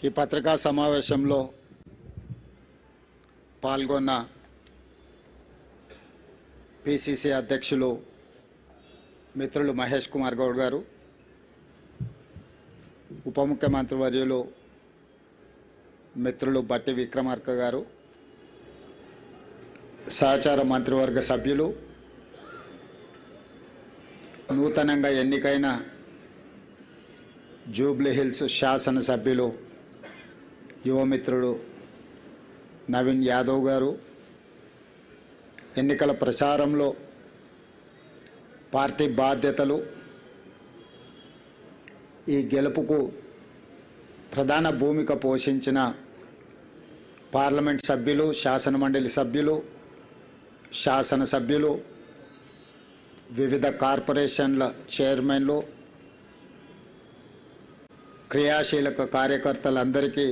ఈ పత్రికా సమావేశంలో పాల్గొన్న పిసిసి అధ్యక్షులు మిత్రులు మహేష్ కుమార్ గౌడ్ గారు, ఉప ముఖ్యమంత్రి వర్యులు మిత్రులు బట్టి విక్రమార్క గారు, సహచార మంత్రివర్గ సభ్యులు, నూతనంగా ఎన్నికైన జూబ్లీ హిల్స్ శాసన సభ్యులు యువమిత్రుడు నవీన్ యాదవ్ గారు, ఎన్నికల ప్రచారంలో పార్టీ బాధ్యతలు, ఈ గెలుపుకు ప్రధాన భూమిక పోషించిన పార్లమెంట్ సభ్యులు, శాసనమండలి సభ్యులు, శాసనసభ్యులు, వివిధ కార్పొరేషన్ల చైర్మన్లు, క్రియాశీలక కార్యకర్తలందరికీ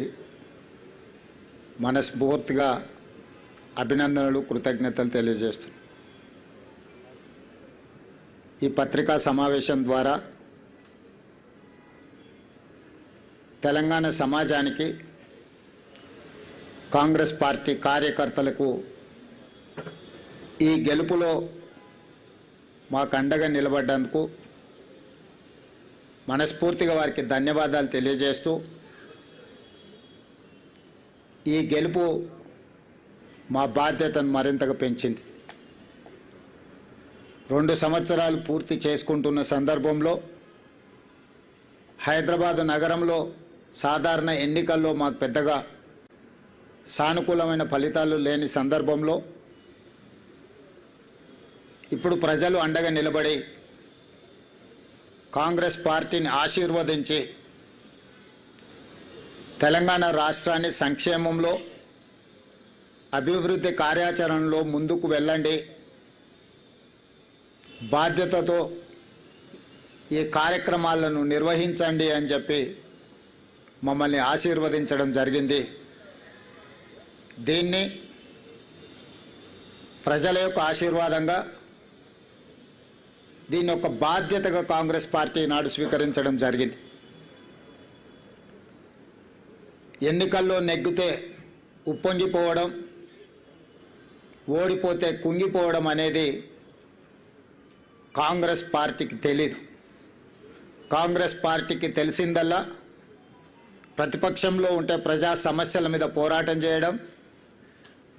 మనస్ఫూర్తిగా అభినందనలు, కృతజ్ఞతలు తెలియజేస్తున్నాను. ఈ పత్రికా సమావేశం ద్వారా తెలంగాణ సమాజానికి, కాంగ్రెస్ పార్టీ కార్యకర్తలకు ఈ గెలుపులో మాకు అండగా నిలబడ్డందుకు మనస్ఫూర్తిగా వారికి ధన్యవాదాలు తెలియజేస్తూ, ఈ గెలుపు మా బాధ్యతను మరింతగా పెంచింది. 2 సంవత్సరాలు పూర్తి చేసుకుంటున్న సందర్భంలో హైదరాబాద్ నగరంలో సాధారణ ఎన్నికల్లో మాకు పెద్దగా సానుకూలమైన ఫలితాలు లేని సందర్భంలో ఇప్పుడు ప్రజలు అండగా నిలబడి కాంగ్రెస్ పార్టీని ఆశీర్వదించి తెలంగాణ రాష్ట్రాన్ని సంక్షేమంలో, అభివృద్ధి కార్యాచరణలో ముందుకు వెళ్ళండి, బాధ్యతతో ఈ కార్యక్రమాలను నిర్వహించండి అని చెప్పి మమ్మల్ని ఆశీర్వదించడం జరిగింది. దీన్ని ప్రజల యొక్క ఆశీర్వాదంగా, దీన్ని ఒక బాధ్యతగా కాంగ్రెస్ పార్టీ నాడు స్వీకరించడం జరిగింది. ఎన్నికల్లో నెగ్గితే ఉప్పొంగిపోవడం, ఓడిపోతే కుంగిపోవడం అనేది కాంగ్రెస్ పార్టీకి తెలీదు. కాంగ్రెస్ పార్టీకి తెలిసిందల్లా ప్రతిపక్షంలో ఉంటే ప్రజా సమస్యల మీద పోరాటం చేయడం,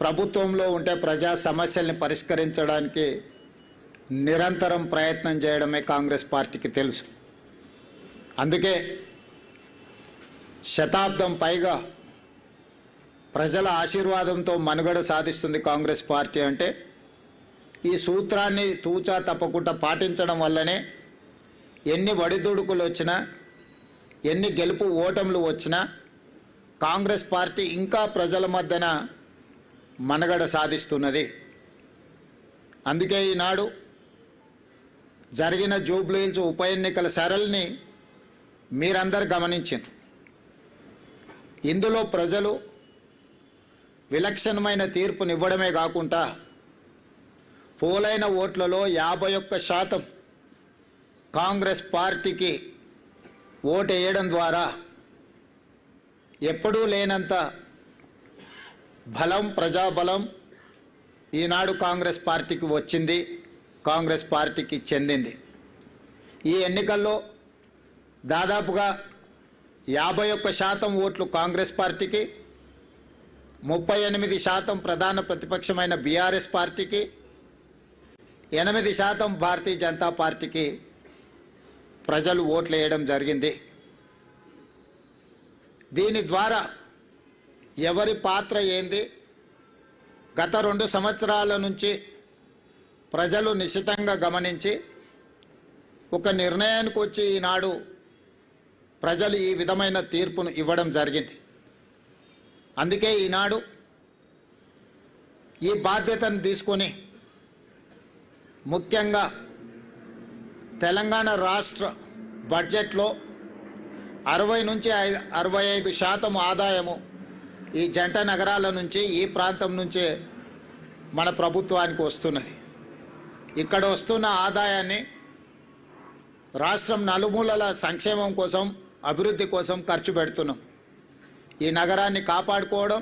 ప్రభుత్వంలో ఉంటే ప్రజా సమస్యల్ని పరిష్కరించడానికి నిరంతరం ప్రయత్నం చేయడమే కాంగ్రెస్ పార్టీకి తెలుసు. అందుకే శతాబ్దం పైగా ప్రజల ఆశీర్వాదంతో మనుగడ సాధిస్తుంది కాంగ్రెస్ పార్టీ. అంటే ఈ సూత్రాన్ని తూచా తప్పకుండా పాటించడం వల్లనే ఎన్ని ఒడిదుడుకులు వచ్చినా, ఎన్ని గెలుపు ఓటములు వచ్చినా కాంగ్రెస్ పార్టీ ఇంకా ప్రజల మధ్యన మనుగడ సాధిస్తున్నది. అందుకే ఈనాడు జరిగిన జూబ్లీ హిల్స్ ఉప ఎన్నికల సరళిని మీరందరూ గమనించారు. ఇందులో ప్రజలు విలక్షణమైన తీర్పునివ్వడమే కాకుండా పోలైన ఓట్లలో 51% కాంగ్రెస్ పార్టీకి ఓటు వేయడం ద్వారా ఎప్పుడూ లేనంత బలం, ప్రజాబలం ఈనాడు కాంగ్రెస్ పార్టీకి వచ్చింది, కాంగ్రెస్ పార్టీకి చెందింది. ఈ ఎన్నికల్లో దాదాపుగా 51% ఓట్లు కాంగ్రెస్ పార్టీకి, 38% ప్రధాన ప్రతిపక్షమైన బీఆర్ఎస్ పార్టీకి, 8% భారతీయ జనతా పార్టీకి ప్రజలు ఓట్లు వేయడం జరిగింది. దీని ద్వారా ఎవరి పాత్ర ఏంది, గత 2 సంవత్సరాల నుంచి ప్రజలు నిశితంగా గమనించి ఒక నిర్ణయానికి వచ్చి ఈనాడు ప్రజలు ఈ విధమైన తీర్పును ఇవ్వడం జరిగింది. అందుకే ఈనాడు ఈ బాధ్యతను తీసుకొని ముఖ్యంగా తెలంగాణ రాష్ట్ర బడ్జెట్లో 60 నుంచి 65% ఆదాయము ఈ జంట నగరాల నుంచి, ఈ ప్రాంతం నుంచే మన ప్రభుత్వానికి వస్తున్నది. ఇక్కడ వస్తున్న ఆదాయాన్ని రాష్ట్రం నలుమూలల సంక్షేమం కోసం, అభివృద్ధి కోసం ఖర్చు పెడుతున్నాం. ఈ నగరాన్ని కాపాడుకోవడం,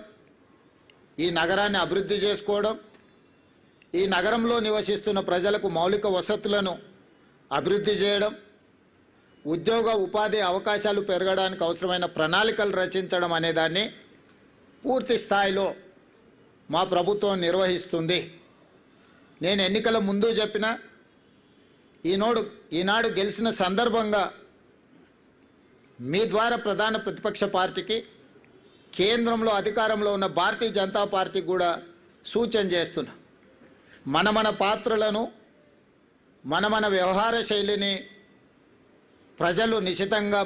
ఈ నగరాన్ని అభివృద్ధి చేసుకోవడం, ఈ నగరంలో నివసిస్తున్న ప్రజలకు మౌలిక వసతులను అభివృద్ధి చేయడం, ఉద్యోగ ఉపాధి అవకాశాలు పెరగడానికి అవసరమైన ప్రణాళికలు రచించడం అనే దాన్ని పూర్తి స్థాయిలో మా ప్రభుత్వం నిర్వహిస్తుంది. నేను ఎన్నికల ముందు చెప్పిన ఈనాడు గెలిచిన సందర్భంగా మీ ద్వారా ప్రధాన ప్రతిపక్ష పార్టీకి, కేంద్రంలో అధికారంలో ఉన్న భారతీయ జనతా పార్టీకి కూడా సూచన చేస్తున్నా. మన పాత్రలను, మన వ్యవహార శైలిని ప్రజలు నిశితంగా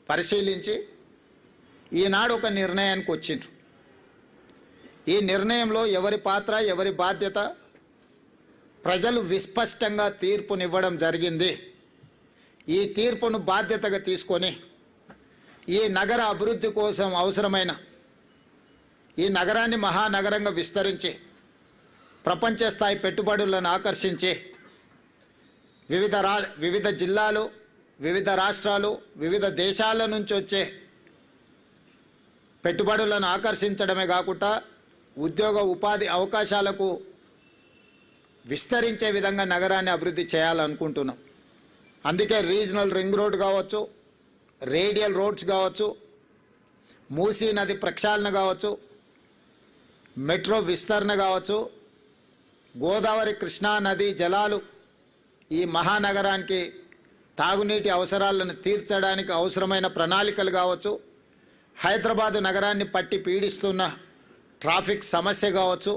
పరిశీలించి ఈనాడు ఒక నిర్ణయానికి వచ్చిండ్రు. ఈ నిర్ణయంలో ఎవరి పాత్ర, ఎవరి బాధ్యత ప్రజలు విస్పష్టంగా తీర్పునివ్వడం జరిగింది. ఈ తీర్పును బాధ్యతగా తీసుకొని ఈ నగర అభివృద్ధి కోసం అవసరమైన, ఈ నగరాన్ని మహానగరంగా విస్తరించి ప్రపంచ స్థాయి పెట్టుబడులను ఆకర్షించి వివిధ జిల్లాలు, వివిధ రాష్ట్రాలు, వివిధ దేశాల నుంచి వచ్చే పెట్టుబడులను ఆకర్షించడమే కాకుండా ఉద్యోగ ఉపాధి అవకాశాలకు విస్తరించే విధంగా నగరాన్ని అభివృద్ధి చేయాలనుకుంటున్నాం. అందుకే రీజనల్ రింగ్ రోడ్ కావచ్చు, రేడియల్ రోడ్స్ కావచ్చు, మూసీ నది ప్రక్షాళన కావచ్చు, మెట్రో విస్తరణ కావచ్చు, గోదావరి కృష్ణా నది జలాలు ఈ మహానగరానికి తాగునీటి అవసరాలను తీర్చడానికి అవసరమైన ప్రణాళికలు కావచ్చు, హైదరాబాదు నగరాన్ని పట్టి పీడిస్తున్న ట్రాఫిక్ సమస్య కావచ్చు,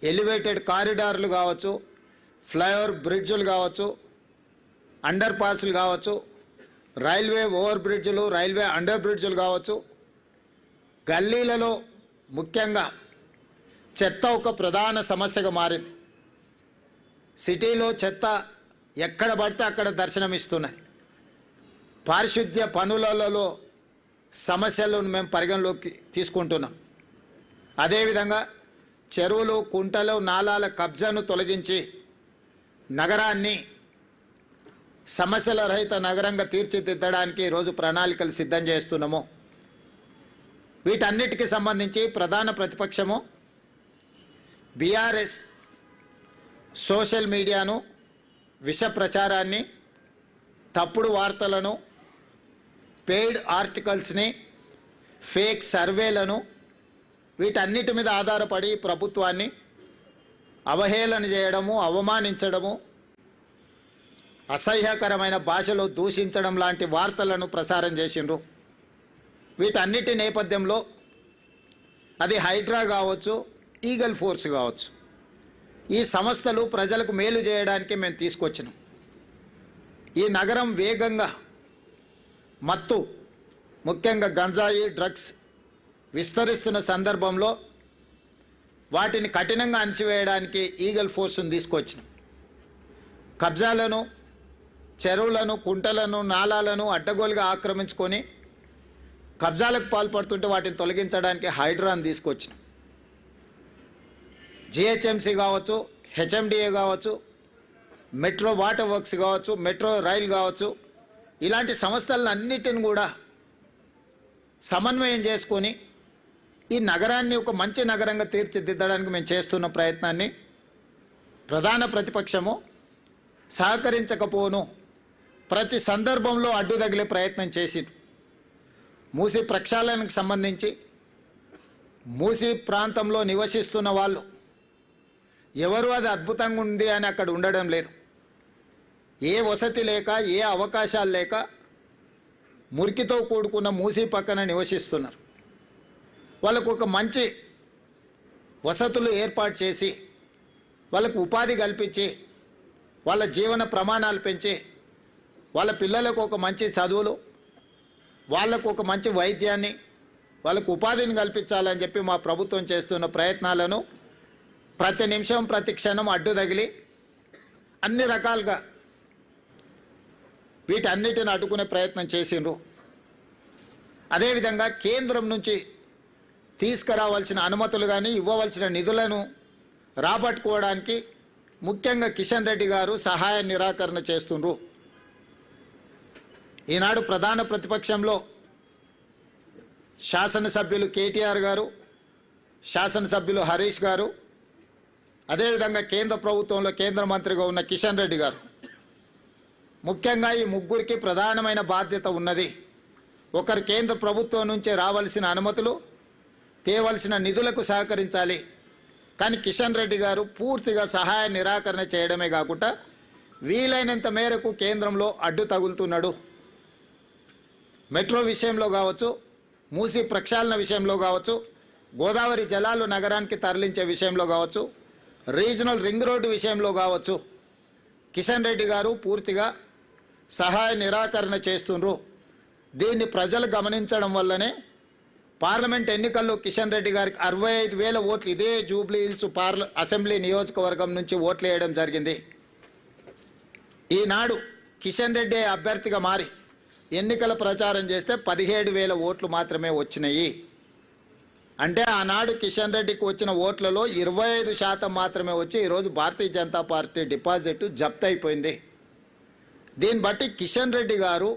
ఎలివేటెడ్ కారిడార్లు కావచ్చు, ఫ్లైఓవర్ బ్రిడ్జులు కావచ్చు, అండర్ పాస్లు కావచ్చు, రైల్వే ఓవర్ బ్రిడ్జులు, రైల్వే అండర్ బ్రిడ్జులు కావచ్చు, గల్లీలలో ముఖ్యంగా చెత్త ఒక ప్రధాన సమస్యగా మారింది. సిటీలో చెత్త ఎక్కడ పడితే అక్కడ దర్శనమిస్తున్నాయి. పారిశుద్ధ్య పనులలో సమస్యలను మేము పరిగణలోకి తీసుకుంటున్నాం. అదేవిధంగా చెరువులు, కుంటలు, నాలాల కబ్జాను తొలగించి నగరాన్ని సమస్యల రహిత నగరంగా తీర్చిదిద్దడానికి ఈరోజు ప్రణాళికలు సిద్ధం చేస్తున్నాము. వీటన్నిటికీ సంబంధించి ప్రధాన ప్రతిపక్షము బీఆర్ఎస్ సోషల్ మీడియాను, విష ప్రచారాన్ని, తప్పుడు వార్తలను, పెయిడ్ ఆర్టికల్స్ని, ఫేక్ సర్వేలను, వీటన్నిటి మీద ఆధారపడి ప్రభుత్వాన్ని అవహేళన చేయడము, అవమానించడము, అసహ్యకరమైన భాషలో దూషించడం లాంటి వార్తలను ప్రసారం చేసిండ్రు. వీటన్నిటి నేపథ్యంలో అది హైడ్రా కావచ్చు, ఈగల్ ఫోర్స్ కావచ్చు, ఈ సంస్థలు ప్రజలకు మేలు చేయడానికి మేము తీసుకొచ్చినాం. ఈ నగరం వేగంగా మత్తు, ముఖ్యంగా గంజాయి, డ్రగ్స్ విస్తరిస్తున్న సందర్భంలో వాటిని కఠినంగా అణచివేయడానికి ఈగల్ ఫోర్స్ను తీసుకొచ్చినాం. కబ్జాలను, చెరువులను, కుంటలను, నాలాలను అడ్డగోలుగా ఆక్రమించుకొని కబ్జాలకు పాల్పడుతుంటే వాటిని తొలగించడానికి హైడ్రాను తీసుకొచ్చినాం. జిహెచ్ఎంసీ కావచ్చు, హెచ్ఎండిఏ కావచ్చు, మెట్రో వాటర్ వర్క్స్ కావచ్చు, మెట్రో రైల్ కావచ్చు, ఇలాంటి సంస్థలన్నిటిని కూడా సమన్వయం చేసుకొని ఈ నగరాన్ని ఒక మంచి నగరంగా తీర్చిదిద్దడానికి మేము చేస్తున్న ప్రయత్నాన్ని ప్రధాన ప్రతిపక్షము సహకరించకపోను ప్రతి సందర్భంలో అడ్డు తగిలే ప్రయత్నం చేసింది. మూసీ ప్రక్షాళనకు సంబంధించి మూసీ ప్రాంతంలో నివసిస్తున్న వాళ్ళు ఎవరు అది అద్భుతంగా ఉంది అని అక్కడ ఉండడం లేదు. ఏ వసతి లేక, ఏ అవకాశాలు లేక మురికితో కూడుకున్న మూసీ పక్కన నివసిస్తున్నారు. వాళ్ళకు ఒక మంచి వసతులు ఏర్పాటు చేసి, వాళ్ళకు ఉపాధి కల్పించి, వాళ్ళ జీవన ప్రమాణాలు పెంచి, వాళ్ళ పిల్లలకు ఒక మంచి చదువులు, వాళ్ళకు ఒక మంచి వైద్యాన్ని, వాళ్ళకు ఉపాధిని కల్పించాలని చెప్పి మా ప్రభుత్వం చేస్తున్న ప్రయత్నాలను ప్రతి నిమిషం, ప్రతి క్షణం అడ్డు తగిలి అన్ని రకాలుగా వీటన్నిటిని అడ్డుకునే ప్రయత్నం చేసిండ్రు. అదేవిధంగా కేంద్రం నుంచి తీసుకురావాల్సిన అనుమతులు కానీ, ఇవ్వవలసిన నిధులను రాబట్టుకోవడానికి ముఖ్యంగా కిషన్ రెడ్డి గారు సహాయ నిరాకరణ చేస్తుండ్రు. ఈనాడు ప్రధాన ప్రతిపక్షంలో శాసనసభ్యులు కేటీఆర్ గారు, శాసనసభ్యులు హరీష్ గారు, అదేవిధంగా కేంద్ర ప్రభుత్వంలో కేంద్ర మంత్రిగా ఉన్న కిషన్ రెడ్డి గారు. ముఖ్యంగా ఈ ముగ్గురికి ప్రధానమైన బాధ్యత ఉన్నది. ఒకరు కేంద్ర ప్రభుత్వం నుంచి రావాల్సిన అనుమతులు, తేవలసిన నిధులకు సహకరించాలి. కానీ కిషన్ రెడ్డి గారు పూర్తిగా సహాయ నిరాకరణ చేయడమే కాకుండా వీలైనంత మేరకు కేంద్రంలో అడ్డు తగులుతున్నాడు. మెట్రో విషయంలో కావచ్చు, మూసీ ప్రక్షాళన విషయంలో కావచ్చు, గోదావరి జలాలు నగరానికి తరలించే విషయంలో కావచ్చు, రీజనల్ రింగ్ రోడ్డు విషయంలో కావచ్చు, కిషన్ రెడ్డి గారు పూర్తిగా సహాయ నిరాకరణ చేస్తుండ్రు. దీన్ని ప్రజలు గమనించడం వల్లనే పార్లమెంట్ ఎన్నికల్లో కిషన్ రెడ్డి గారికి 65,000 ఓట్లు ఇదే జూబ్లీ హిల్స్ అసెంబ్లీ నియోజకవర్గం నుంచి ఓట్లు వేయడం జరిగింది. ఈనాడు కిషన్ రెడ్డి అభ్యర్థిగా మారి ఎన్నికల ప్రచారం చేస్తే 17,000 ఓట్లు మాత్రమే వచ్చినాయి. అంటే ఆనాడు కిషన్ రెడ్డికి వచ్చిన ఓట్లలో 25% మాత్రమే వచ్చి ఈరోజు భారతీయ జనతా పార్టీ డిపాజిట్ జప్తు అయిపోయింది. దీన్ని బట్టి కిషన్ రెడ్డి గారు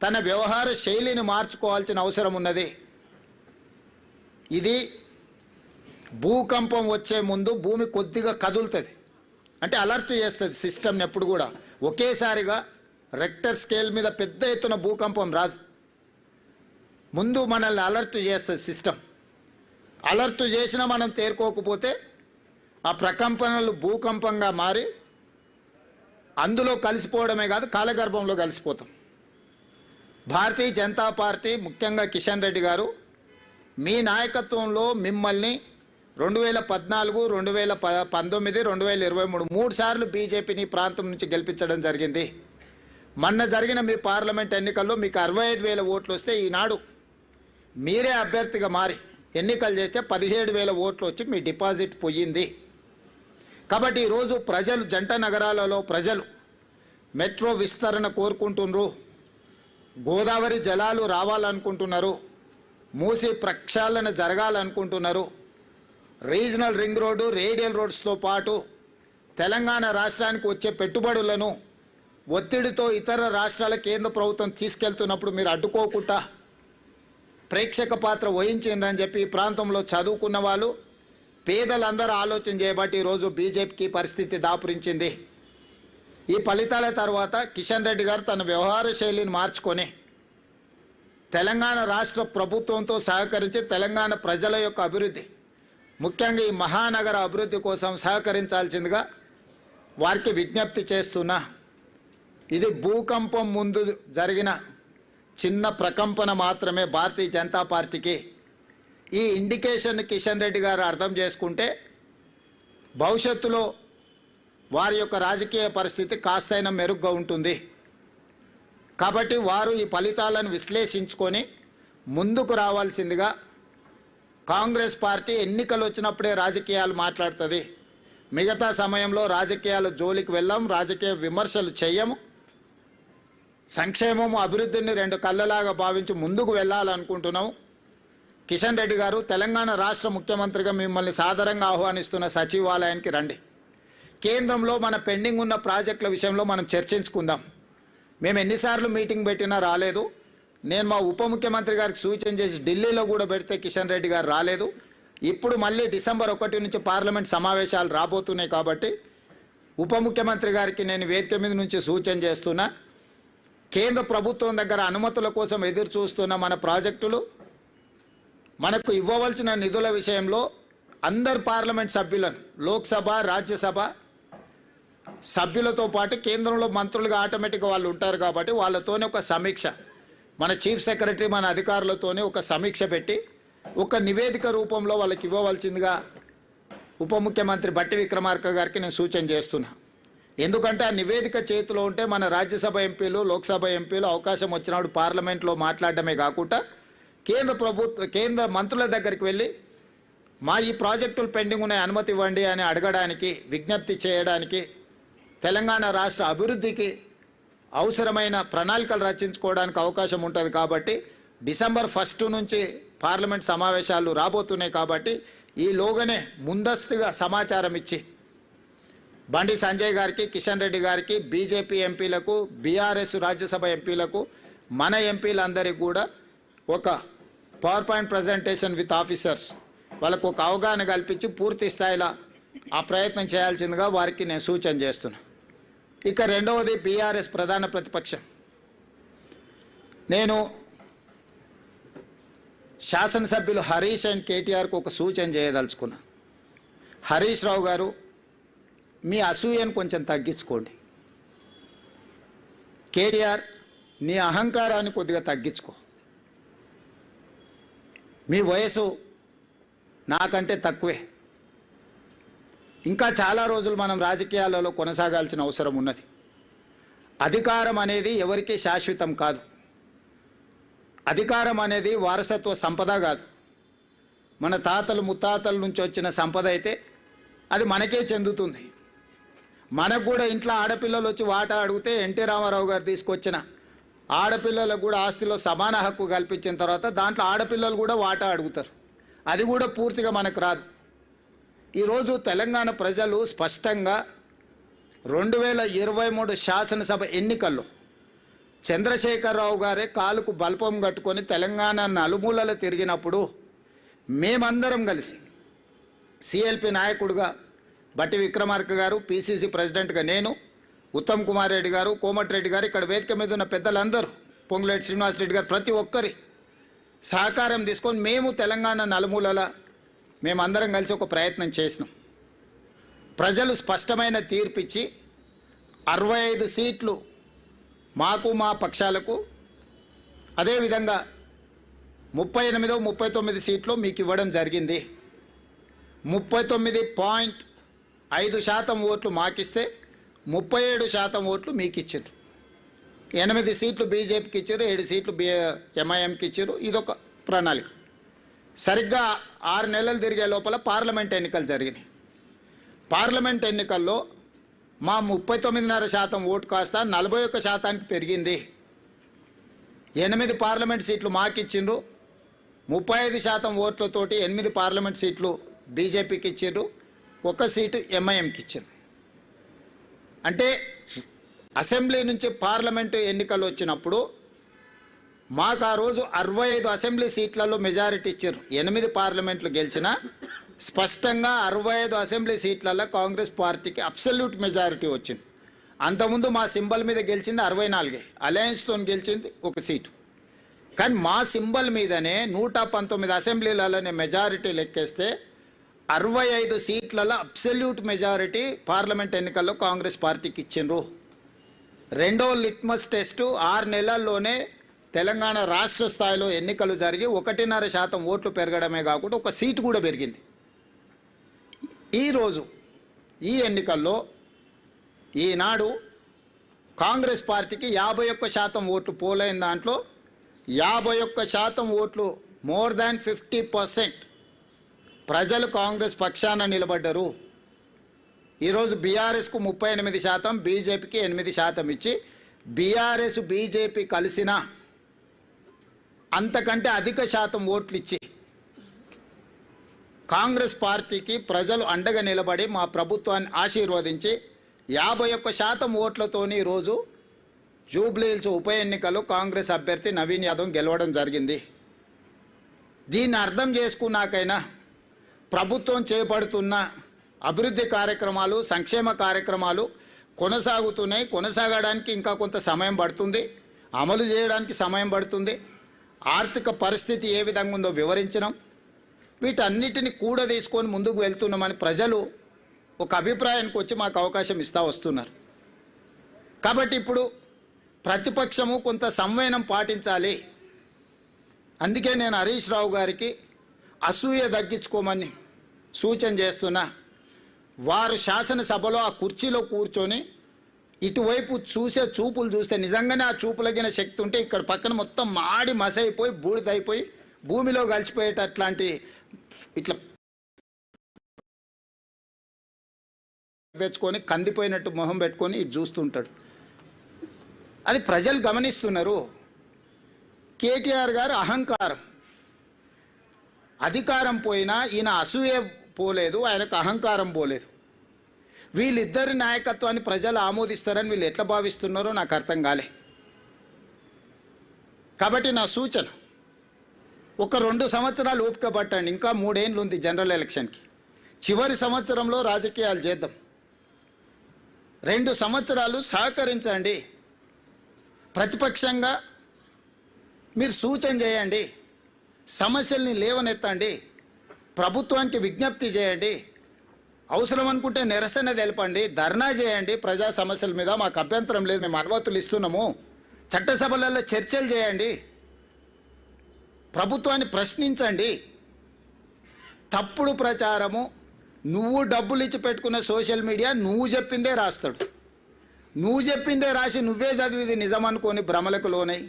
తన వ్యవహార శైలిని మార్చుకోవాల్సిన అవసరం ఉన్నది. ఇది భూకంపం వచ్చే ముందు భూమి కొద్దిగా కదులుతుంది, అంటే అలర్ట్ చేస్తుంది సిస్టమ్ని. ఎప్పుడు కూడా ఒకేసారిగా రెక్టర్ స్కేల్ మీద పెద్ద ఎత్తున భూకంపం రాదు. ముందు మనల్ని అలర్ట్ చేస్తుంది సిస్టమ్. అలర్ట్ చేసినా మనం తేరుకోకపోతే ఆ ప్రకంపనలు భూకంపంగా మారి అందులో కలిసిపోవడమే కాదు కాలగర్భంలో కలిసిపోతాం. భారతీయ జనతా పార్టీ ముఖ్యంగా కిషన్ రెడ్డి గారు మీ నాయకత్వంలో మిమ్మల్ని 2014, 2019, 2023 3 సార్లు బీజేపీని ప్రాంతం నుంచి గెలిపించడం జరిగింది. మొన్న జరిగిన మీ పార్లమెంట్ ఎన్నికల్లో మీకు 65,000 ఓట్లు వస్తే ఈనాడు మీరే అభ్యర్థిగా మారి ఎన్నికలు చేస్తే 17,000 ఓట్లు వచ్చి మీ డిపాజిట్ పోయింది. కాబట్టి ఈరోజు ప్రజలు, జంట నగరాలలో ప్రజలు మెట్రో విస్తరణ కోరుకుంటున్నారు, గోదావరి జలాలు రావాలనుకుంటున్నారు, మూసీ ప్రక్షాళన జరగాలనుకుంటున్నారు, రీజనల్ రింగ్ రోడ్డు, రేడియల్ రోడ్స్తో పాటు తెలంగాణ రాష్ట్రానికి వచ్చే పెట్టుబడులను ఒత్తిడితో ఇతర రాష్ట్రాల కేంద్ర ప్రభుత్వం తీసుకెళ్తున్నప్పుడు మీరు అడ్డుకోకుండా ప్రేక్షక పాత్ర వహించిందని చెప్పి ఈ ప్రాంతంలో చదువుకున్న వాళ్ళు, పేదలందరూ ఆలోచన చేయబట్టి ఈరోజు బీజేపీకి పరిస్థితి దాపురించింది. ఈ ఫలితాల తర్వాత కిషన్ రెడ్డి గారు తన వ్యవహార శైలిని మార్చుకొని తెలంగాణ రాష్ట్ర ప్రభుత్వంతో సహకరించి తెలంగాణ ప్రజల యొక్క అభివృద్ధి, ముఖ్యంగా ఈ మహానగర అభివృద్ధి కోసం సహకరించాల్సిందిగా వారికి విజ్ఞప్తి చేస్తున్నా. ఇది భూకంపం ముందు జరిగిన చిన్న ప్రకంపన మాత్రమే భారతీయ జనతా పార్టీకి. ఈ ఇండికేషన్ కిషన్ రెడ్డి గారు అర్థం చేసుకుంటే భవిష్యత్తులో వారి యొక్క రాజకీయ పరిస్థితి కాస్తైనా మెరుగ్గా ఉంటుంది. కాబట్టి వారు ఈ ఫలితాలను విశ్లేషించుకొని ముందుకు రావాల్సిందిగా, కాంగ్రెస్ పార్టీ ఎన్నికలు వచ్చినప్పుడే రాజకీయాలు మాట్లాడుతుంది, మిగతా సమయంలో రాజకీయాల జోలికి వెళ్ళాం, రాజకీయ విమర్శలు చేయము, సంక్షేమము అభివృద్ధిని 2 కళ్ళలాగా భావించి ముందుకు వెళ్ళాలనుకుంటున్నాం. కిషన్ రెడ్డి గారు, తెలంగాణ రాష్ట్ర ముఖ్యమంత్రిగా మిమ్మల్ని సాదరంగా ఆహ్వానిస్తున్న సచివాలయానికి రండి. కేంద్రంలో మన పెండింగ్ ఉన్న ప్రాజెక్టుల విషయంలో మనం చర్చించుకుందాం. మేము ఎన్నిసార్లు మీటింగ్ పెట్టినా రాలేదు. నేను మా ఉప ముఖ్యమంత్రి గారికి సూచన చేసి ఢిల్లీలో కూడా పెడితే కిషన్ రెడ్డి గారు రాలేదు. ఇప్పుడు మళ్ళీ డిసెంబర్ 1 నుంచి పార్లమెంట్ సమావేశాలు రాబోతున్నాయి కాబట్టి ఉప ముఖ్యమంత్రి గారికి నేను వేదిక మీద నుంచి సూచన చేస్తున్నా, కేంద్ర ప్రభుత్వం దగ్గర అనుమతుల కోసం ఎదురు చూస్తున్న మన ప్రాజెక్టులు, మనకు ఇవ్వవలసిన నిధుల విషయంలో అందరు పార్లమెంట్ సభ్యులను, లోక్సభ, రాజ్యసభ సభ్యులతో పాటు కేంద్రంలో మంత్రులుగా ఆటోమేటిక్గా వాళ్ళు ఉంటారు కాబట్టి వాళ్ళతోనే ఒక సమీక్ష, మన చీఫ్ సెక్రటరీ, మన అధికారులతోనే ఒక సమీక్ష పెట్టి ఒక నివేదిక రూపంలో వాళ్ళకి ఇవ్వవలసిందిగా ఉప ముఖ్యమంత్రి బట్టి విక్రమార్క గారికి నేను సూచన చేస్తున్నా. ఎందుకంటే ఆ నివేదిక చేతిలో ఉంటే మన రాజ్యసభ ఎంపీలు, లోక్సభ ఎంపీలు అవకాశం వచ్చినప్పుడు పార్లమెంట్లో మాట్లాడడమే కాకుండా కేంద్ర మంత్రుల దగ్గరికి వెళ్ళి మా ఈ ప్రాజెక్టులు పెండింగ్ ఉన్నాయి, అనుమతి ఇవ్వండి అని అడగడానికి, విజ్ఞప్తి చేయడానికి, తెలంగాణ రాష్ట్ర అభివృద్ధికి అవసరమైన ప్రణాళికలు రచించుకోవడానికి అవకాశం ఉంటుంది. కాబట్టి డిసెంబర్ 1 నుంచి పార్లమెంట్ సమావేశాలు రాబోతున్నాయి కాబట్టి ఈలోగానే ముందస్తుగా సమాచారం ఇచ్చి బండి సంజయ్ గారికి, కిషన్ రెడ్డి గారికి, బీజేపీ ఎంపీలకు, బీఆర్ఎస్ రాజ్యసభ ఎంపీలకు, మన ఎంపీలందరికీ కూడా ఒక power point presentation with officers వాళ్ళకు ఒక అవగాహన కల్పించి పూర్తి స్థాయిలో ఆ ప్రయత్నం చేయాల్సిందిగా వారికి నేను సూచన చేస్తున్నా. ఇక రెండవది బీఆర్ఎస్ ప్రధాన ప్రతిపక్షం. నేను శాసనసభ్యులు హరీష్ అండ్ కేటీఆర్కు ఒక సూచన చేయదలుచుకున్నా. హరీష్ రావు గారు, మీ అసూయను కొంచెం తగ్గించుకోండి. కేటీఆర్, నీ అహంకారాన్ని కొద్దిగా తగ్గించుకో. మీ వయసు నాకంటే తక్కువే. ఇంకా చాలా రోజులు మనం రాజకీయాలలో కొనసాగాల్సిన అవసరం ఉన్నది. అధికారం అనేది ఎవరికీ శాశ్వతం కాదు. అధికారం అనేది వారసత్వ సంపద కాదు. మన తాతలు ముత్తాతల నుంచి వచ్చిన సంపద అయితే అది మనకే చెందుతుంది. మనకు కూడా ఇంట్లో ఆడపిల్లలు వచ్చి వాటా అడిగితే ఎన్టీ రామారావు గారు తీసుకొచ్చిన ఆడపిల్లలకు కూడా ఆస్తిలో సమాన హక్కు కల్పించిన తర్వాత దాంట్లో ఆడపిల్లలు కూడా వాటా అడుగుతారు. అది కూడా పూర్తిగా మనకు రాదు. ఈరోజు తెలంగాణ ప్రజలు స్పష్టంగా 2023 శాసనసభ ఎన్నికల్లో చంద్రశేఖరరావు గారే కాలుకు బల్పం కట్టుకొని తెలంగాణ నలుమూలలు తిరిగినప్పుడు మేమందరం కలిసి సిఎల్పి నాయకుడుగా బట్టి విక్రమార్క గారు, పిసిసి ప్రెసిడెంట్గా నేను, ఉత్తమ్ కుమార్ రెడ్డి గారు, కోమటిరెడ్డి గారు, ఇక్కడ వేదిక మీద ఉన్న పెద్దలందరూ, పొంగులేటి శ్రీనివాసరెడ్డి గారు, ప్రతి ఒక్కరి సహకారం తీసుకొని మేము తెలంగాణ నలుమూలల మేమందరం కలిసి ఒక ప్రయత్నం చేసినాం. ప్రజలు స్పష్టమైన తీర్పిచ్చి 65 సీట్లు మాకు, మా పక్షాలకు, అదేవిధంగా 39 సీట్లు మీకు ఇవ్వడం జరిగింది. 39.5% ఓట్లు మాకిస్తే 37% ఓట్లు మీకు ఇచ్చారు. 8 సీట్లు బీజేపీకి ఇచ్చారు, 7 సీట్లు ఎంఐఎంకి ఇచ్చారు. ఇదొక ప్రణాళిక. సరిగ్గా 6 నెలలు తిరిగే లోపల పార్లమెంట్ ఎన్నికలు జరిగినాయి. పార్లమెంట్ ఎన్నికల్లో మా 39.5% ఓటు కాస్త 41%కి పెరిగింది. 8 పార్లమెంట్ సీట్లు మాకు ఇచ్చిండ్రు. 35% ఓట్లతోటి 8 పార్లమెంట్ సీట్లు బీజేపీకి ఇచ్చారు, 1 సీటు ఎంఐఎంకి ఇచ్చారు. అంటే అసెంబ్లీ నుంచి పార్లమెంటు ఎన్నికలు వచ్చినప్పుడు మాకు ఆ రోజు 65 అసెంబ్లీ సీట్లలో మెజారిటీ ఇచ్చారు. 8 పార్లమెంట్లు గెలిచిన స్పష్టంగా 65 అసెంబ్లీ సీట్లలో కాంగ్రెస్ పార్టీకి అబ్సల్యూట్ మెజారిటీ వచ్చింది. అంతకుముందు మా సింబల్ మీద గెలిచింది 64, అలయన్స్తో గెలిచింది 1 సీటు. కానీ మా సింబల్ మీదనే 119 అసెంబ్లీలలోనే మెజారిటీ లెక్కేస్తే 65 సీట్లలో అబ్సల్యూట్ మెజారిటీ పార్లమెంట్ ఎన్నికల్లో కాంగ్రెస్ పార్టీకి ఇచ్చిండ్రు. రెండో లిట్మస్ టెస్టు 6 నెలల్లోనే తెలంగాణ రాష్ట్ర స్థాయిలో ఎన్నికలు జరిగి 1.5% ఓట్లు పెరగడమే కాకుండా 1 సీటు కూడా పెరిగింది. ఈరోజు ఈ ఎన్నికల్లో ఈనాడు కాంగ్రెస్ పార్టీకి 51% ఓట్లు పోలైన దాంట్లో 51% ఓట్లు, మోర్ దాన్ 50% ప్రజలు కాంగ్రెస్ పక్షాన నిలబడ్డారు. ఈరోజు బీఆర్ఎస్కు 38%, బీజేపీకి 8% ఇచ్చి బీఆర్ఎస్ బీజేపీ కలిసిన అంతకంటే అధిక శాతం ఓట్లు ఇచ్చి కాంగ్రెస్ పార్టీకి ప్రజలు అండగా నిలబడి మా ప్రభుత్వాన్ని ఆశీర్వదించి 51% ఓట్లతోని ఈరోజు జూబ్లీహిల్స్ ఉప ఎన్నికలో కాంగ్రెస్ అభ్యర్థి నవీన్ యాదవ్ గెలవడం జరిగింది. దీన్ని అర్థం చేసుకున్నాకైనా ప్రభుత్వం చేపడుతున్న అభివృద్ధి కార్యక్రమాలు, సంక్షేమ కార్యక్రమాలు కొనసాగుతున్నాయి. కొనసాగడానికి ఇంకా కొంత సమయం పడుతుంది, అమలు చేయడానికి సమయం పడుతుంది. ఆర్థిక పరిస్థితి ఏ విధంగా ఉందో వివరించడం, వీటన్నిటిని కూడా తీసుకొని ముందుకు వెళ్తున్నామని ప్రజలు ఒక అభిప్రాయానికి వచ్చి మాకు అవకాశం ఇస్తూ వస్తున్నారు. కాబట్టి ఇప్పుడు ప్రతిపక్షము కొంత సంవయనం పాటించాలి. అందుకే నేను హరీష్ రావు గారికి అసూయ తగ్గించుకోమని సూచన చేస్తున్నా. వారు శాసనసభలో ఆ కుర్చీలో కూర్చొని ఇటువైపు చూసే చూపులు చూస్తే నిజంగానే ఆ చూపులగిన శక్తి ఉంటే ఇక్కడ పక్కన మొత్తం మాడి మసైపోయి బూడిదైపోయి భూమిలో కలిసిపోయేటట్లాంటి ఇట్లా తెచ్చుకొని కందిపోయినట్టు మొహం పెట్టుకొని ఇది చూస్తుంటాడు. అది ప్రజలు గమనిస్తున్నారు. కేటీఆర్ గారు అహంకారం, అధికారం పోయినా ఈయన అసూయ పోలేదు, ఆయనకు అహంకారం పోలేదు. వీళ్ళిద్దరి నాయకత్వాన్ని ప్రజలు ఆమోదిస్తారని వీళ్ళు ఎట్లా భావిస్తున్నారో నాకు అర్థం కాలే. కాబట్టి నా సూచన, ఒక 2 సంవత్సరాలు ఓపిక పట్టండి. ఇంకా 3 ఏళ్ళు ఉంది జనరల్ ఎలక్షన్కి. చివరి సంవత్సరంలో రాజకీయాలు చేద్దాం. 2 సంవత్సరాలు సహకరించండి. ప్రతిపక్షంగా మీరు సూచన చేయండి, సమస్యల్ని లేవనెత్తండి, ప్రభుత్వానికి విజ్ఞప్తి చేయండి, అవసరం అనుకుంటే నిరసన తెలపండి, ధర్నా చేయండి. ప్రజా సమస్యల మీద మాకు అభ్యంతరం లేదు, మేము అనుమతులు ఇస్తున్నాము. చట్టసభలలో చర్చలు చేయండి, ప్రభుత్వాన్ని ప్రశ్నించండి. తప్పుడు ప్రచారము, నువ్వు డబ్బులు ఇచ్చి పెట్టుకున్న సోషల్ మీడియా నువ్వు చెప్పిందే రాస్తాడు. నువ్వు చెప్పిందే రాసి నువ్వే చదివిది నిజం అనుకొని భ్రమలకు లోనై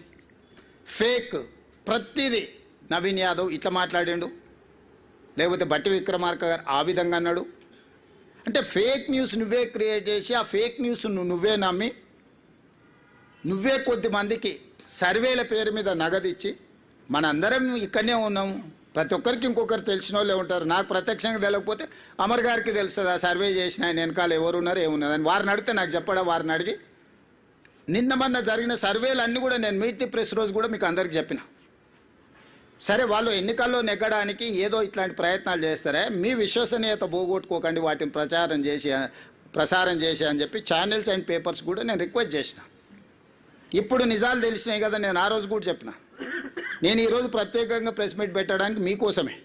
ఫేక్ ప్రతిదీ. నవీన్ యాదవ్ ఇట్లా మాట్లాడాడు, లేకపోతే బట్టి విక్రమార్క గారు ఆ విధంగా అన్నాడు. అంటే ఫేక్ న్యూస్ నువ్వే క్రియేట్ చేసి ఆ ఫేక్ న్యూస్ నువ్వే నమ్మి నువ్వే కొద్ది మందికి సర్వేల పేరు మీద నగదిచ్చి, మనందరం ఇక్కడనే ఉన్నాము, ప్రతి ఒక్కరికి ఇంకొకరు తెలిసిన వాళ్ళే ఉంటారు. నాకు ప్రత్యక్షంగా తెలియకపోతే అమర్ గారికి తెలుస్తుంది, ఆ సర్వే చేసిన ఆయన వెనకాల ఎవరు ఉన్నారు ఏమున్నది అని. వారిని అడిగితే నాకు చెప్పడా, వారిని అడిగి నిన్న మొన్న జరిగిన సర్వేలు అన్నీ కూడా నేను మీట్ ది ప్రెస్ రోజు కూడా మీకు అందరికి చెప్పిన. సరే, వాళ్ళు ఎన్నికల్లో నెగ్గడానికి ఏదో ఇట్లాంటి ప్రయత్నాలు చేస్తారే, మీ విశ్వసనీయత పోగొట్టుకోకండి వాటిని ప్రసారం చేసి అని చెప్పి ఛానల్స్ అండ్ పేపర్స్ కూడా నేను రిక్వెస్ట్ చేసిన. ఇప్పుడు నిజాలు తెలిసినాయి కదా, నేను ఆ రోజు కూడా చెప్పిన. నేను ఈరోజు ప్రత్యేకంగా ప్రెస్ మీట్ పెట్టడానికి మీకోసమే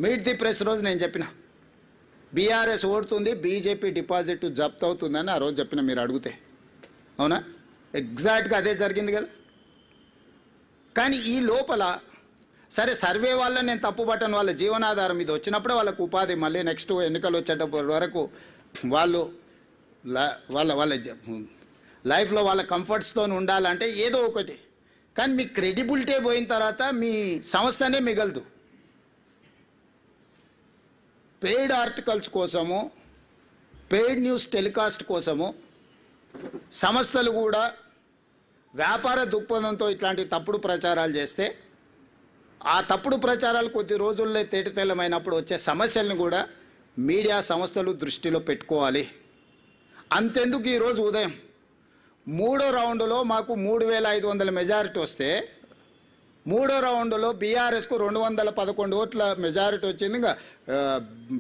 మీట్ ది ప్రెస్ రోజు నేను చెప్పిన, బీఆర్ఎస్ ఓడుతుంది, బీజేపీ డిపాజిట్ జప్తు అవుతుందని ఆ రోజు చెప్పిన. మీరు అడిగితే అవునా, ఎగ్జాక్ట్గా అదే జరిగింది కదా. కానీ ఈ లోపల సరే, సర్వే వల్ల నేను తప్పు పట్టను, వాళ్ళ జీవనాధారం ఇది వచ్చినప్పుడే వాళ్ళకు ఉపాధి, మళ్ళీ నెక్స్ట్ ఎన్నికలు వచ్చేటప్పటి వరకు వాళ్ళు వాళ్ళ లైఫ్లో వాళ్ళ కంఫర్ట్స్తో ఉండాలంటే ఏదో ఒకటి. కానీ మీ క్రెడిబిలిటీ పోయిన తర్వాత మీ సంస్థనే మిగలదు. పెయిడ్ ఆర్టికల్స్ కోసము, పెయిడ్ న్యూస్ టెలికాస్ట్ కోసము సంస్థలు కూడా వ్యాపార దృక్పథంతో ఇట్లాంటి తప్పుడు ప్రచారాలు చేస్తే, ఆ తప్పుడు ప్రచారాలు కొద్ది రోజుల్లో తేటతెల్లమైనప్పుడు వచ్చే సమస్యలను కూడా మీడియా సంస్థలు దృష్టిలో పెట్టుకోవాలి. అంతెందుకు ఈరోజు ఉదయం 3వ రౌండ్లో మాకు 3500 మెజారిటీ వస్తే, 3వ రౌండ్లో బీఆర్ఎస్కు 211 ఓట్ల మెజారిటీ వచ్చింది. ఇంకా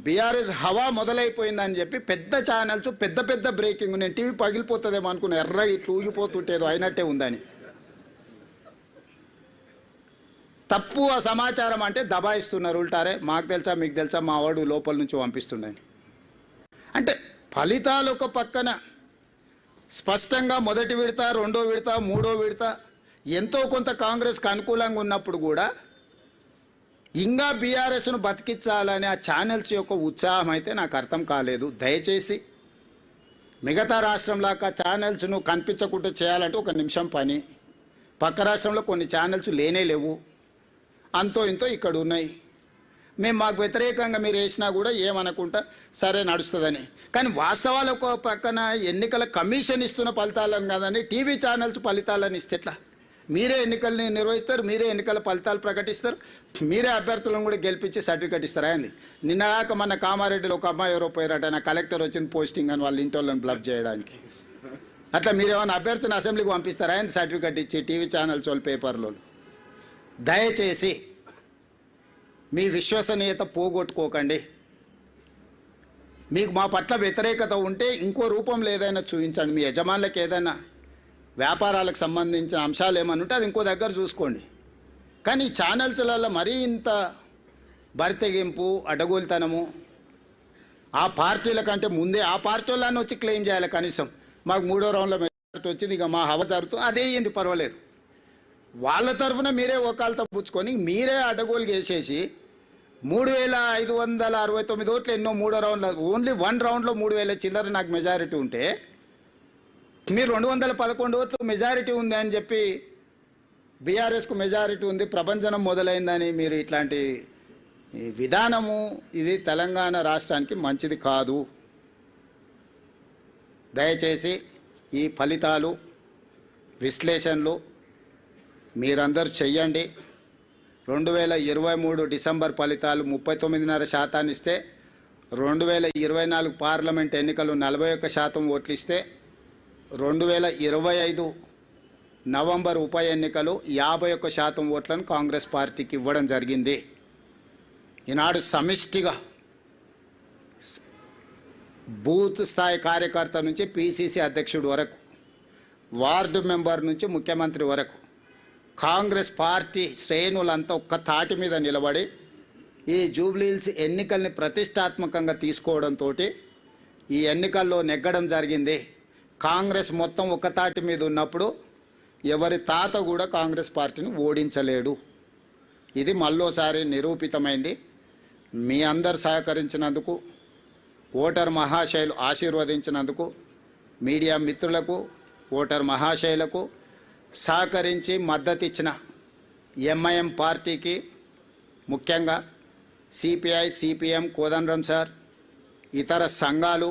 బీఆర్ఎస్ హవా మొదలైపోయిందని చెప్పి పెద్ద ఛానల్స్ పెద్ద పెద్ద బ్రేకింగ్, నేను టీవీ పగిలిపోతుందేమో అనుకున్నా, ఎర్రగా ఇట్లా ఊగిపోతుంటేదో అయినట్టే ఉందని. తప్పు ఆ సమాచారం అంటే దబాయిస్తున్నారు ఉల్టారే. మాకు తెలుసా మీకు తెలుసా, మా వాడు లోపల నుంచి పంపిస్తుండని. అంటే ఫలితాలు ఒక పక్కన స్పష్టంగా మొదటి విడత, 2వ విడత, 3వ విడత ఎంతో కొంత కాంగ్రెస్కి అనుకూలంగా ఉన్నప్పుడు కూడా ఇంకా బీఆర్ఎస్ను బతికించాలని ఆ ఛానల్స్ యొక్క ఉత్సాహం అయితే నాకు అర్థం కాలేదు. దయచేసి మిగతా రాష్ట్రంలాగా ఛానల్స్ను కనిపించకుండా చేయాలంటే 1 నిమిషం పని. పక్క రాష్ట్రంలో కొన్ని ఛానల్స్ లేనే లేవు, అంతో ఇంతో ఇక్కడ ఉన్నాయి. మేము మాకు వ్యతిరేకంగా మీరు వేసినా కూడా ఏమనుకుంటా సరే నడుస్తుందని. కానీ వాస్తవాలు ఒక పక్కన ఎన్నికల కమిషన్ ఇస్తున్న ఫలితాలను కాదని టీవీ ఛానల్స్ ఫలితాలను ఇస్తే ఎట్లా? మీరే ఎన్నికల్ని నిర్వహిస్తారు, మీరే ఎన్నికల ఫలితాలు ప్రకటిస్తారు, మీరే అభ్యర్థులను కూడా గెలిపించి సర్టిఫికేట్ ఇస్తారా అండి? నిన్నగాక మన కామారెడ్డిలో ఒక అమ్మాయి ఎవరో పోయారట, నా కలెక్టర్ వచ్చింది పోస్టింగ్ అని వాళ్ళ ఇంటి వాళ్ళని బ్లఫ్ చేయడానికి. అట్లా మీరేమైనా అభ్యర్థిని అసెంబ్లీకి పంపిస్తారా అండి సర్టిఫికేట్ ఇచ్చి టీవీ ఛానల్స్ వాళ్ళు పేపర్లో? దయచేసి మీ విశ్వసనీయత పోగొట్టుకోకండి. మీకు మా పట్ల వ్యతిరేకత ఉంటే ఇంకో రూపంలో ఏదైనా చూపించండి. మీ యజమానులకు ఏదైనా వ్యాపారాలకు సంబంధించిన అంశాలు ఏమన్నా ఉంటే అది ఇంకో దగ్గర చూసుకోండి. కానీ ఈ ఛానల్స్లలో మరీ ఇంత బరితెగింపు, అడ్డగోలుతనము, ఆ పార్టీల కంటే ముందే ఆ పార్టీ వాళ్ళని వచ్చి క్లెయిమ్ చేయాలి. కనీసం మాకు 3వ రౌండ్లో మెజారిటీ వచ్చింది, ఇక మా హవ జరుగుతుంది, అదే ఏంటి పర్వాలేదు. వాళ్ళ తరఫున మీరే ఒకళ్ళతో పుచ్చుకొని మీరే అడ్డగోలు చేసేసి 3569 ఓట్లు ఎన్నో 3వ రౌండ్లో, ఓన్లీ 1 రౌండ్లో 3000 చిల్లర నాకు మెజారిటీ ఉంటే, మీరు 211 ఓట్లు మెజారిటీ ఉంది అని చెప్పి బీఆర్ఎస్కు మెజారిటీ ఉంది, ప్రభంజనం మొదలైందని మీరు ఇట్లాంటి విధానము ఇది తెలంగాణ రాష్ట్రానికి మంచిది కాదు. దయచేసి ఈ ఫలితాలు విశ్లేషణలు మీరందరూ చెయ్యండి. 2023 డిసెంబర్ ఫలితాలు 39.5% ఇస్తే 2024 పార్లమెంట్ ఎన్నికలు 41% ఓట్లు ఇస్తే 2025 నవంబర్ ఉప ఎన్నికలు 51% ఓట్లను కాంగ్రెస్ పార్టీకి ఇవ్వడం జరిగింది. ఈనాడు సమిష్టిగా బూత్ స్థాయి కార్యకర్త నుంచి పిసిసి అధ్యక్షుడు వరకు, వార్డు మెంబర్ నుంచి ముఖ్యమంత్రి వరకు కాంగ్రెస్ పార్టీ శ్రేణులంతా ఒక్క తాటి మీద నిలబడి ఈ జూబ్లీహిల్స్ ఎన్నికల్ని ప్రతిష్టాత్మకంగా తీసుకోవడంతో ఈ ఎన్నికల్లో నెగ్గడం జరిగింది. కాంగ్రెస్ మొత్తం ఒక్క తాటి మీద ఉన్నప్పుడు ఎవరి తాత కూడా కాంగ్రెస్ పార్టీని ఓడించలేడు. ఇది మళ్ళోసారి నిరూపితమైంది. మీ అందరు సహకరించినందుకు, ఓటర్ మహాశయులు ఆశీర్వదించినందుకు, మీడియా మిత్రులకు, ఓటర్ మహాశయులకు సహకరించి మద్దతు ఇచ్చిన ఎంఐఎం పార్టీకి, ముఖ్యంగా సిపిఐ, సిపిఎం, కోదండరాం సార్, ఇతర సంఘాలు,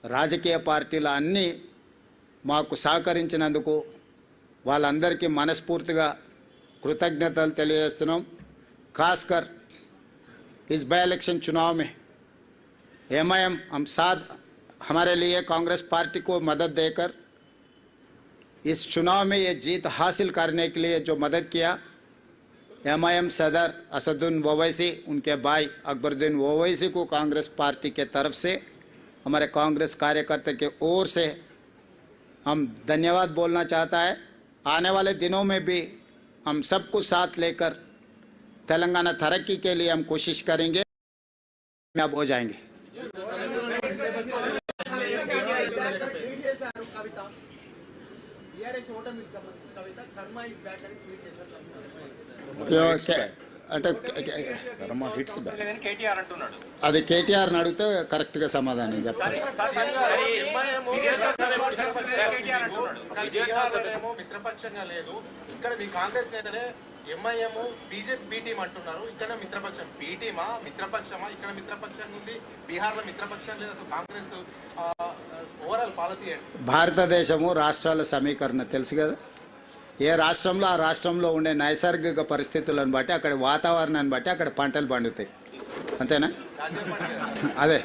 రాజకీయ పార్టీలు అన్నీ మాకు సహకరించినందుకు వాళ్ళందరికీ మనస్ఫూర్తిగా कृतज्ञतలు తెలియజేస్తున్నాం. खासकर इस बाई इलेक्शन चुनाव में एमआईएम हम साथ हमारे लिए कांग्रेस पार्टी को मदद देकर इस चुनाव में ये जीत हासिल करने के लिए जो मदद किया, एमआईएम सदर असदुद्दीन ओवैसी, उनके भाई अकबरुद्दीन ओवैसी को कांग्रेस पार्टी के तरफ से, हमारे कांग्रेस कार्यकर्ता के ओर से हम धन्यवाद बोलना चाहता है. आने वाले दिनों में भी हम सबको साथ लेकर तेलंगाना तरक्की के लिए हम कोशिश करेंगे, कामयाब हो जाएंगे. అది కేటీఆర్ అడిగితే కరెక్ట్గా సమాధానం చెప్పాలి. మిత్రపక్షంగా లేదు, ఇక్కడ మీ కాంగ్రెస్ నేతలే ఎంఐఎం బీజేపీ బి టీం అంటున్నారు. ఇక్కడ మిత్రపక్షం బి టీమా, మిత్రపక్షమా? ఇక్కడ మిత్రపక్షంగా ఉంది, బీహార్లో మిత్రపక్షం లేదు. అసలు కాంగ్రెస్ ఓవరాల్ పాలసీ ఏంటి? భారతదేశము రాష్ట్రాల సమీకరణ తెలుసు కదా. ఏ రాష్ట్రంలో ఆ రాష్ట్రంలో ఉండే నైసర్గిక పరిస్థితులను బట్టి, అక్కడ వాతావరణాన్ని బట్టి అక్కడ పంటలు పండుతాయి, అంతేనా? అదే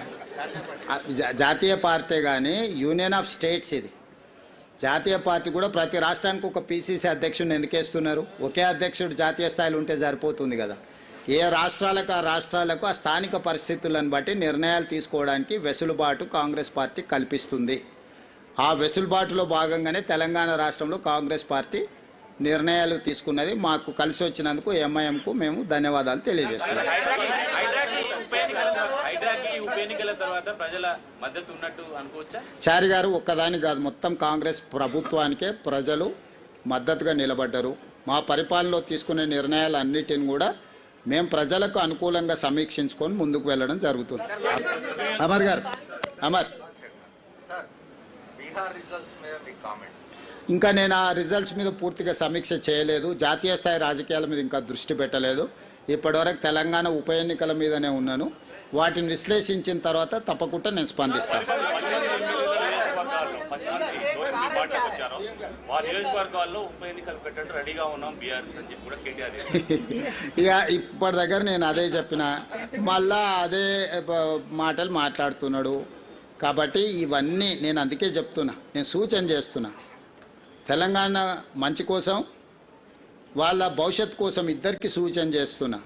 జాతీయ పార్టీ కానీ యూనియన్ ఆఫ్ స్టేట్స్ ఇది. జాతీయ పార్టీ కూడా ప్రతి రాష్ట్రానికి ఒక పిసిసి అధ్యక్షుడిని ఎందుకు వేస్తున్నారు? ఒకే అధ్యక్షుడు జాతీయ స్థాయిలో ఉంటే సరిపోతుంది కదా. ఏ రాష్ట్రాలకు ఆ రాష్ట్రాలకు ఆ స్థానిక పరిస్థితులను బట్టి నిర్ణయాలు తీసుకోవడానికి వెసులుబాటు కాంగ్రెస్ పార్టీ కల్పిస్తుంది. ఆ వెసులుబాటులో భాగంగానే తెలంగాణ రాష్ట్రంలో కాంగ్రెస్ పార్టీ నిర్ణయాలు తీసుకున్నది. మాకు కలిసి వచ్చినందుకు ఎంఐఎంకు మేము ధన్యవాదాలు తెలియజేస్తున్నాం. చారి గారు ఒక్కదాని కాదు, మొత్తం కాంగ్రెస్ ప్రభుత్వానికే ప్రజలు మద్దతుగా నిలబడ్డారు. మా పరిపాలనలో తీసుకునే నిర్ణయాలన్నిటిని కూడా మేము ప్రజలకు అనుకూలంగా సమీక్షించుకొని ముందుకు వెళ్ళడం జరుగుతుంది. అమర్ గారు, అమర్, ఇంకా నేను ఆ రిజల్ట్స్ మీద పూర్తిగా సమీక్ష చేయలేదు. జాతీయ స్థాయి రాజకీయాల మీద ఇంకా దృష్టి పెట్టలేదు. ఇప్పటివరకు తెలంగాణ ఉప ఎన్నికల మీదనే ఉన్నాను. వాటిని విశ్లేషించిన తర్వాత తప్పకుండా నేను స్పందిస్తాను. ఇక ఇప్పటి దగ్గర నేను అదే చెప్పిన, మళ్ళా అదే మాటలు మాట్లాడుతున్నాడు. కాబట్టి ఇవన్నీ నేను అందుకే చెప్తున్నా, నేను సూచన చేస్తున్నా. తెలంగాణ మంచి కోసం, వాళ్ళ భవిష్యత్తు కోసం ఇద్దరికి సూచన చేస్తున్నా.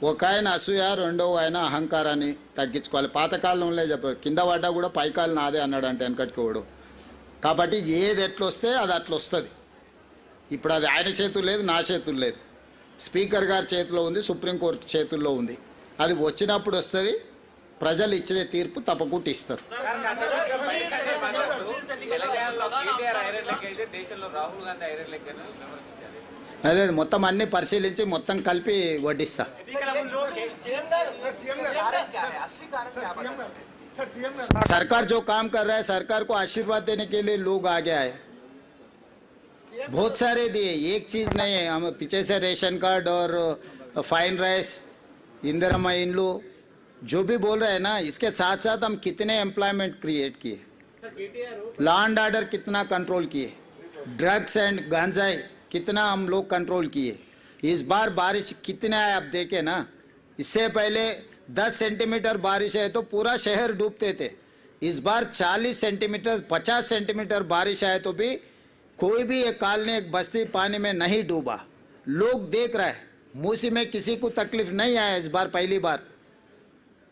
ఒక ఆయన అసూయ, రెండో ఆయన అహంకారాన్ని తగ్గించుకోవాలి. పాతకాలంలో చెప్పారు, కింద పడ్డా కూడా పైకాలు నాదే అన్నాడు అంటే వెనకటికోడు. కాబట్టి ఏది ఎట్లొస్తే అది అట్లా వస్తుంది. ఇప్పుడు అది ఆయన చేతులు లేదు, నా చేతులు లేదు, స్పీకర్ గారి చేతిలో ఉంది, సుప్రీంకోర్టు చేతుల్లో ఉంది. అది వచ్చినప్పుడు వస్తుంది. ప్రజలు ఇచ్చే తీర్పు తప్పకుండా ఇస్తారు. అదే మొత్తం అన్ని పరిశీలించి మొత్తం కలిపి వడ్డిస్తా. सरकार जो काम कर रहा है, सरकार को आशीर्वाद देने के लिए लोग आगे आए, बहुत सारे दिए, एक चीज नहीं है. हम पीछे से रेशन कार्ड और फाइन राइस, इंदिरा इंड्लू जो भी बोल रहे हैं ना, इसके साथ साथ हम कितने एम्प्लॉयमेंट क्रिएट किए, लॉ एंड ऑर्डर कितना कंट्रोल किए, ड्रग्स एंड गांजाई कितना हम लोग कंट्रोल किए. इस बार बारिश कितना है आप देखे ना. इससे पहले 10 सेंटीमीटर बारिश है तो पूरा शहर डूबते थे। इस बार 40 सेंटीमीटर 50 सेंटीमीटर बारिश आए तो भी कोई भी एक कॉलोनी एक बस्ती पानी में नहीं डूबा। लोग देख रहे हैं, मूसी में किसी को तकलीफ नहीं आया इस बार पहली बार।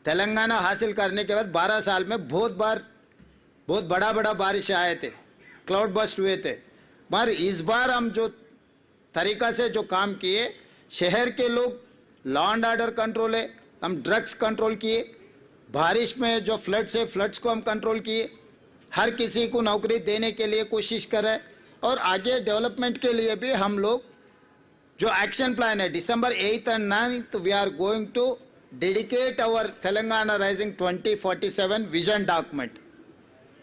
तेलंगाना हासिल करने के बाद 12 साल में बहुत बड़ा बारिश आए थे, क्लाउड बस्ट हुए थे। मगर इस बार हम जो तरीका से जो काम किए, शहर के लोग लॉ एंड ऑर्डर कंट्रोल है, हम ड्रग्स कंट्रोल किए, बारिश में जो फ्लड्स है फ्लड्स को हम कंट्रोल किए, हर किसी को नौकरी देने के लिए कोशिश कर रहे हैं। और आगे डेवलपमेंट के लिए भी हम लोग जो एक्शन प्लान है December 8th and 9th we are going to dedicate our Telangana rising 2047 vision document.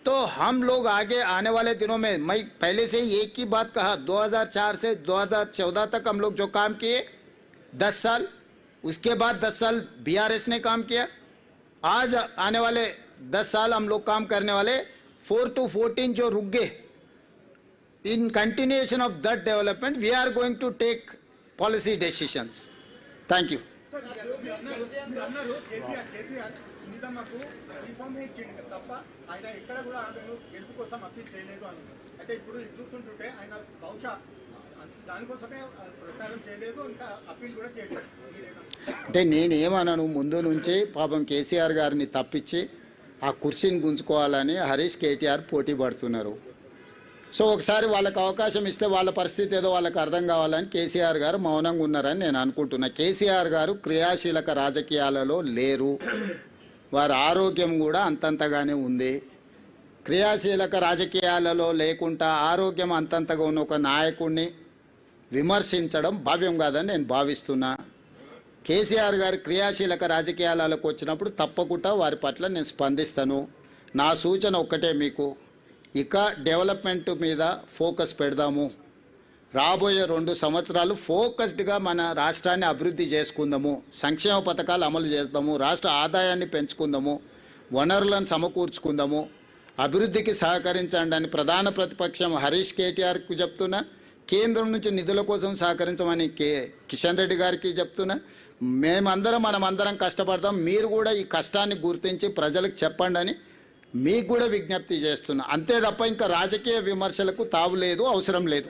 तो हम लोग आगे आने वाले दिनों में, मैं पहले से ही एक ही बात कहा, 2004 से 2014 तक हम लोग जो काम किए 10 साल, उसके बाद 10 साल BRS ने काम किया, आज आने वाले 10 साल हम लोग काम करने वाले। 4 to 14 जो रुक गए, in continuation of that development we are going to take policy decisions. Thank you. KCR సునీతమ్మకు యూనిఫామ్ ఇచ్చింది తప్ప ఆయన ఎక్కడ కూడా ఆమెను గెలుపు కోసం అప్పీల్ చేయలేదు అని. అయితే ఇప్పుడు చూస్తుంటుంటే ఆయన బహుశా దానికోసమే ప్రచారం చేయలేదు, ఇంకా అప్పీల్ కూడా చేయలేదు. అంటే నేనేమన్నాను, ముందు నుంచి పాపం కేసీఆర్ గారిని తప్పించి ఆ కుర్చీని గుంజుకోవాలని హరీష్ కేటీఆర్ పోటీ పడుతున్నారు. సో ఒకసారి వాళ్ళకి అవకాశం ఇస్తే వాళ్ళ పరిస్థితి ఏదో వాళ్ళకి అర్థం కావాలని కేసీఆర్ గారు మౌనంగా ఉన్నారని నేను అనుకుంటున్నా. కేసీఆర్ గారు క్రియాశీలక రాజకీయాలలో లేరు, వారి ఆరోగ్యం కూడా అంతంతగానే ఉంది. క్రియాశీలక రాజకీయాలలో లేకుండా ఆరోగ్యం అంతంతగా ఉన్న ఒక నాయకుడిని విమర్శించడం భావ్యం కాదని నేను భావిస్తున్నా. కేసీఆర్ గారు క్రియాశీలక రాజకీయాలకు వచ్చినప్పుడు తప్పకుండా వారి పట్ల నేను స్పందిస్తాను. నా సూచన ఒక్కటే మీకు, ఇక డెవలప్మెంట్ మీద ఫోకస్ పెడదాము. రాబోయే 2 సంవత్సరాలు ఫోకస్డ్గా మన రాష్ట్రాన్ని అభివృద్ధి చేసుకుందాము, సంక్షేమ పథకాలు అమలు చేద్దాము, రాష్ట్ర ఆదాయాన్ని పెంచుకుందాము, వనరులను సమకూర్చుకుందాము, అభివృద్ధికి సహకరించండి అని ప్రధాన ప్రతిపక్షం హరీష్ కేటీఆర్కి చెప్తున్నా. కేంద్రం నుంచి నిధుల కోసం సహకరించమని కిషన్ రెడ్డి గారికి చెప్తున్నా. మనమందరం కష్టపడదాం, మీరు కూడా ఈ కష్టాన్ని గుర్తించి ప్రజలకు చెప్పండి అని మీకు కూడా విజ్ఞప్తి చేస్తున్నా. అంతే తప్ప ఇంకా రాజకీయ విమర్శలకు తావు లేదు, అవసరం లేదు.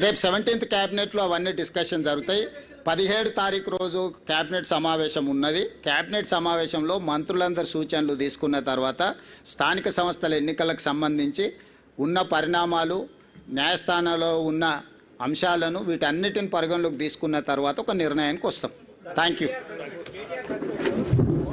రేపు 17th క్యాబినెట్లో అవన్నీ డిస్కషన్ జరుగుతాయి. 17 తారీఖు రోజు క్యాబినెట్ సమావేశం ఉన్నది. క్యాబినెట్ సమావేశంలో మంత్రులందరి సూచనలు తీసుకున్న తర్వాత స్థానిక సంస్థల ఎన్నికలకు సంబంధించి ఉన్న పరిణామాలు, న్యాయస్థానంలో ఉన్న అంశాలను వీటన్నిటిని పరిగణలోకి తీసుకున్న తర్వాత ఒక నిర్ణయానికి వస్తాం. Thank you.